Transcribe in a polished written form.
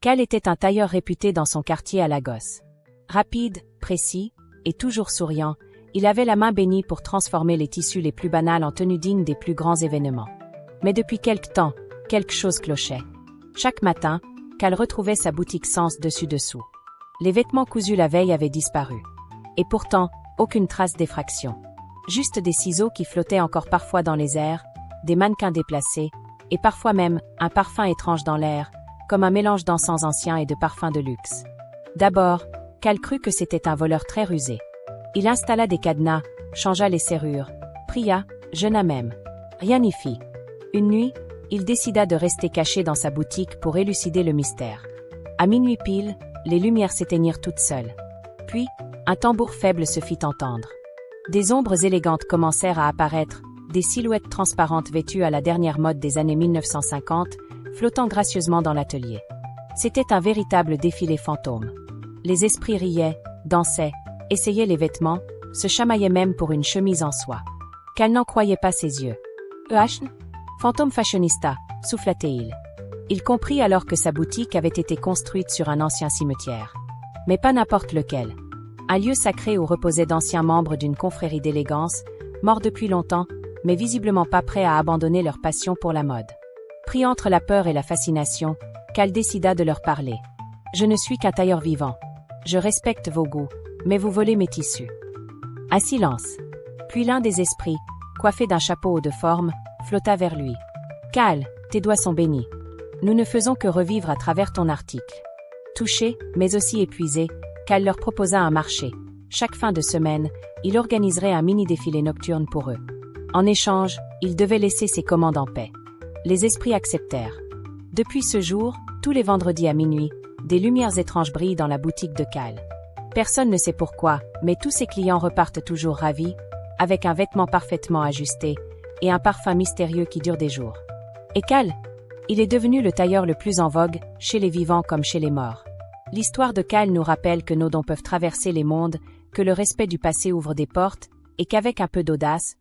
Cal était un tailleur réputé dans son quartier à Lagos. Rapide, précis, et toujours souriant, il avait la main bénie pour transformer les tissus les plus banals en tenues dignes des plus grands événements. Mais depuis quelque temps, quelque chose clochait. Chaque matin, Cal retrouvait sa boutique sens dessus-dessous. Les vêtements cousus la veille avaient disparu. Et pourtant, aucune trace d'effraction. Juste des ciseaux qui flottaient encore parfois dans les airs, des mannequins déplacés, et parfois même un parfum étrange dans l'air, comme un mélange d'encens ancien et de parfums de luxe. D'abord, Cal crut que c'était un voleur très rusé. Il installa des cadenas, changea les serrures, pria, jeûna même. Rien n'y fit. Une nuit, il décida de rester caché dans sa boutique pour élucider le mystère. À minuit pile, les lumières s'éteignirent toutes seules. Puis, un tambour faible se fit entendre. Des ombres élégantes commencèrent à apparaître, des silhouettes transparentes vêtues à la dernière mode des années 1950, flottant gracieusement dans l'atelier. C'était un véritable défilé fantôme. Les esprits riaient, dansaient, essayaient les vêtements, se chamaillaient même pour une chemise en soie. Cal n'en croyait pas ses yeux. Fantôme fashionista, souffla-t-il. Il comprit alors que sa boutique avait été construite sur un ancien cimetière. Mais pas n'importe lequel. Un lieu sacré où reposaient d'anciens membres d'une confrérie d'élégance, morts depuis longtemps, mais visiblement pas prêts à abandonner leur passion pour la mode. Pris entre la peur et la fascination, Cal décida de leur parler. « Je ne suis qu'un tailleur vivant. Je respecte vos goûts, mais vous volez mes tissus. » Un silence. Puis l'un des esprits, coiffé d'un chapeau haut de forme, flotta vers lui. « Cal, tes doigts sont bénis. Nous ne faisons que revivre à travers ton article. » Touché, mais aussi épuisé, Cal leur proposa un marché. Chaque fin de semaine, il organiserait un mini-défilé nocturne pour eux. En échange, il devait laisser ses commandes en paix. Les esprits acceptèrent. Depuis ce jour, tous les vendredis à minuit, des lumières étranges brillent dans la boutique de Cal. Personne ne sait pourquoi, mais tous ses clients repartent toujours ravis, avec un vêtement parfaitement ajusté et un parfum mystérieux qui dure des jours. Et Cal? Il est devenu le tailleur le plus en vogue, chez les vivants comme chez les morts. L'histoire de Cal nous rappelle que nos dons peuvent traverser les mondes, que le respect du passé ouvre des portes, et qu'avec un peu d'audace,